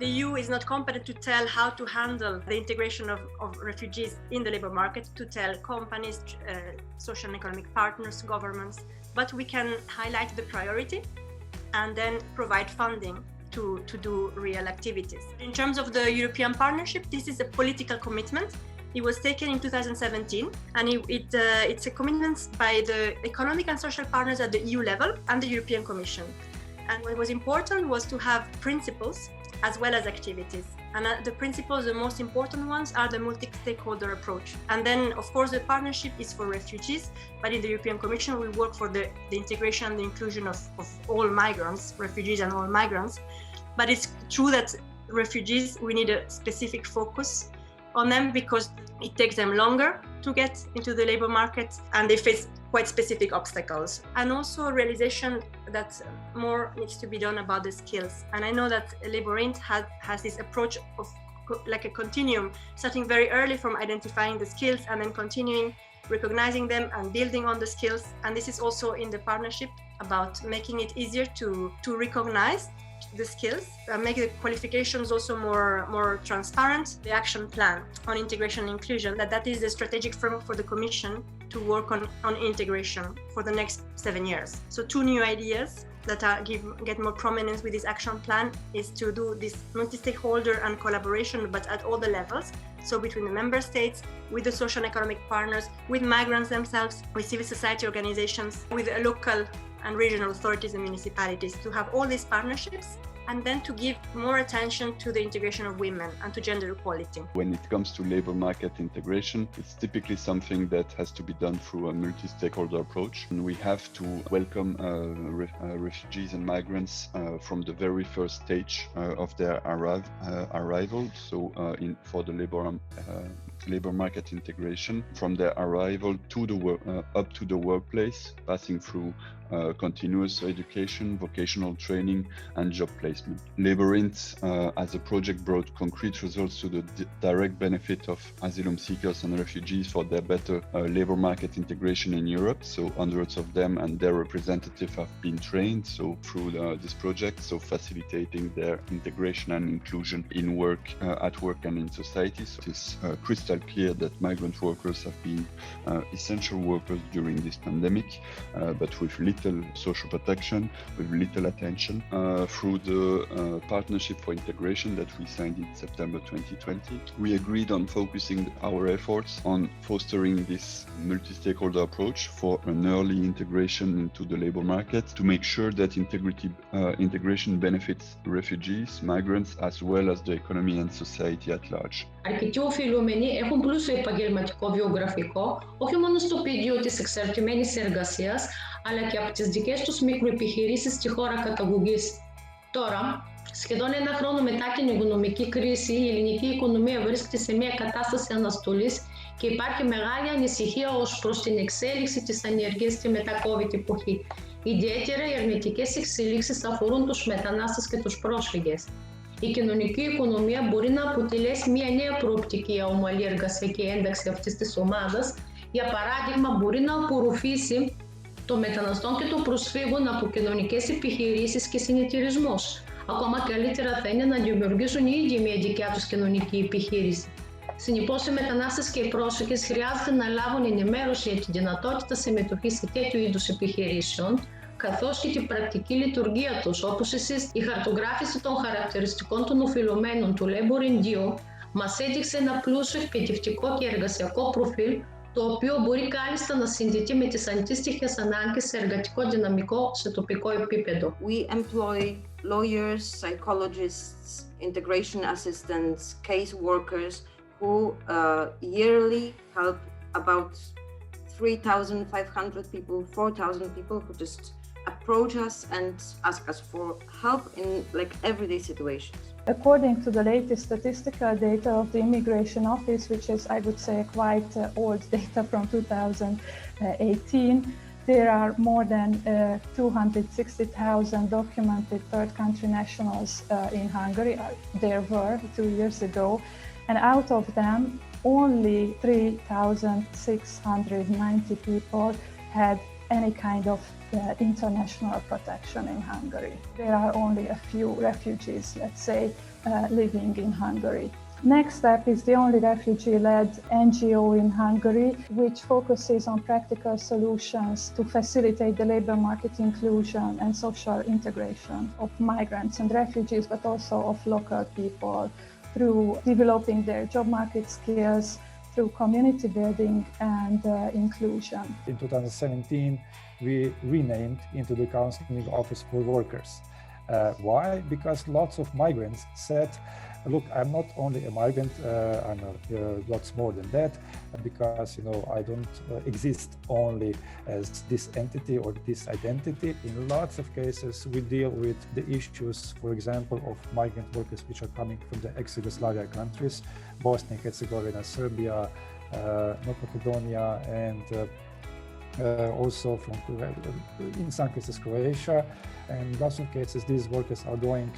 The EU is not competent to tell how to handle the integration of refugees in the labor market, to tell companies, social and economic partners, governments, but we can highlight the priority and then provide funding to do real activities. In terms of the European partnership, this is a political commitment. It was taken in 2017, and it's a commitment by the economic and social partners at the EU level and the European Commission. And what was important was to have principles as well as activities. And the principles, the most important ones, are the multi-stakeholder approach. And then, of course, the partnership is for refugees, but in the European Commission, we work for the integration and the inclusion of all migrants, refugees and all migrants. But it's true that refugees, we need a specific focus on them because it takes them longer to get into the labor market and they face quite specific obstacles. And also a realization that more needs to be done about the skills. And I know that Labour-int has this approach of like a continuum, starting very early from identifying the skills and then continuing, recognizing them and building on the skills. And this is also in the partnership about making it easier to recognize the skills, make the qualifications also more transparent. The action plan on integration and inclusion, that is the strategic framework for the Commission to work on integration for the next 7 years. So 2 new ideas that get more prominence with this action plan is to do this multi-stakeholder and collaboration, but at all the levels. So between the member states, with the social and economic partners, with migrants themselves, with civil society organizations, with local and regional authorities and municipalities, to have all these partnerships and then to give more attention to the integration of women and to gender equality. When it comes to labor market integration, it's typically something that has to be done through a multi-stakeholder approach. And we have to welcome refugees and migrants from the very first stage of their arrival. So for the labor market integration, from their arrival to the up to the workplace, passing through continuous education, vocational training, and job placement. Labour-int as a project brought concrete results to the direct benefit of asylum seekers and refugees for their better labor market integration in Europe. So hundreds of them and their representatives have been trained through this project, so facilitating their integration and inclusion in work, at work and in society. So it's crystal clear that migrant workers have been essential workers during this pandemic, but with little social protection, with little attention. Through the Partnership for Integration that we signed in September 2020, we agreed on focusing our efforts on fostering this multi-stakeholder approach for an early integration into the labor market to make sure that integration benefits refugees, migrants, as well as the economy and society at large. Αρκετοί οφειλούμενοι έχουν πλούσιο επαγγελματικό βιογραφικό, όχι μόνο στο πεδίο της εξαρτημένης εργασίας, αλλά και από τις δικές τους μικροεπιχειρήσεις στη χώρα καταγωγής. Τώρα, σχεδόν 1 χρόνο μετά την οικονομική κρίση, η ελληνική οικονομία βρίσκεται σε μια κατάσταση αναστολής και υπάρχει μεγάλη ανησυχία ως προς την εξέλιξη της ανεργίας στη μετά-COVID εποχή. Ιδιαίτερα οι αρνητικές εξελίξεις αφορούν τους μετανάστες και τους πρόσφυγες. Η κοινωνική οικονομία μπορεί να αποτελέσει μια νέα προοπτική για ομαλή εργασιακή ένταξη αυτής της ομάδας. Για παράδειγμα, μπορεί να απορροφήσει των μεταναστών και των προσφύγων από κοινωνικές επιχειρήσεις και συνεταιρισμούς. Ακόμα καλύτερα θα είναι να δημιουργήσουν οι ίδιοι μια δικιά τους κοινωνική επιχείρηση. Συνεπώς, οι μετανάστες και οι πρόσφυγες χρειάζεται να λάβουν ενημέρωση για τη δυνατότητα συμμετοχής σε τέτοιου είδους επιχειρήσεων, καθώς και την πρακτική λειτουργία τους, όπως εσείς η χαρτογράφηση των χαρακτηριστικών των οφειλωμένων του Labour-int μας έδειξε ένα πλούσιο εκπαιδευτικό και εργασιακό προφίλ, το οποίο μπορεί κάλλιστα να συνδεθεί με τις αντίστοιχες ανάγκες σε εργατικό δυναμικό σε τοπικό επίπεδο. We employ lawyers, psychologists, integration assistants, case workers who yearly help about 3,500 people, 4,000 people who just approach us and ask us for help in like everyday situations. According to the latest statistical data of the Immigration Office, which is, I would say, quite old data from 2018, there are more than 260,000 documented third country nationals in Hungary. There were 2 years ago, and out of them, only 3,690 people had any kind of international protection in Hungary. There are only a few refugees, let's say, living in Hungary. Next step is the only refugee-led NGO in Hungary, which focuses on practical solutions to facilitate the labor market inclusion and social integration of migrants and refugees, but also of local people through developing their job market skills, through community building and inclusion. In 2017, we renamed into the Counseling Office for Workers. Why? Because lots of migrants said, look, I'm not only a migrant, I'm lots more than that, because I don't exist only as this entity or this identity. In lots of cases, we deal with the issues, for example, of migrant workers which are coming from the ex-Yugoslavia countries, Bosnia and Herzegovina, Serbia, North Macedonia, and also from, in some cases, Croatia. And in lots of cases, these workers are going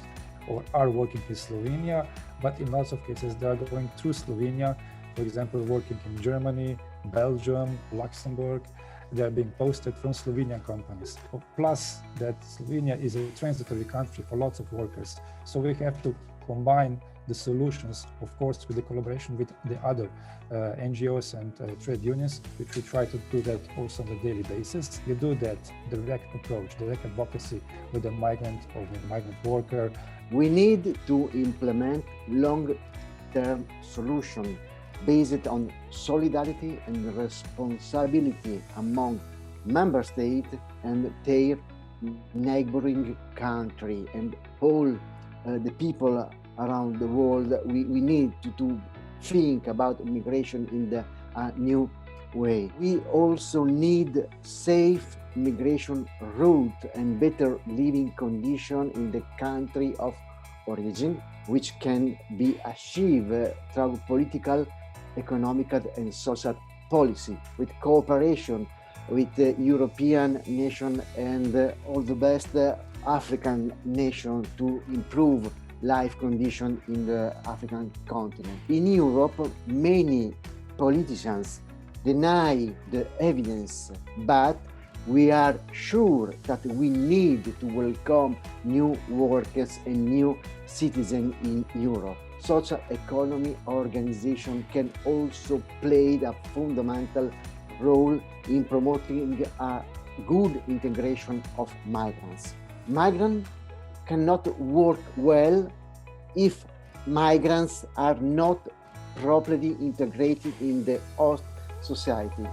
or are working in Slovenia, but in lots of cases they are going through Slovenia, for example, working in Germany, Belgium, Luxembourg. They are being posted from Slovenian companies. Plus that Slovenia is a transitory country for lots of workers. So we have to combine the solutions, of course, with the collaboration with the other NGOs and trade unions, which we try to do that also on a daily basis. We do that direct approach, direct advocacy with the migrant or with the migrant worker. We need to implement long-term solutions based on solidarity and responsibility among member states and their neighboring country and all the people around the world. We need to think about immigration in the new way. We also need safe migration route and better living condition in the country of origin, which can be achieved through political, economic and social policy with cooperation with the European nation and all the best African nation to improve life conditions in the African continent. In Europe, many politicians deny the evidence, but we are sure that we need to welcome new workers and new citizens in Europe. Social economy organization can also play a fundamental role in promoting a good integration of migrants. Migrants cannot work well if migrants are not properly integrated in the host society.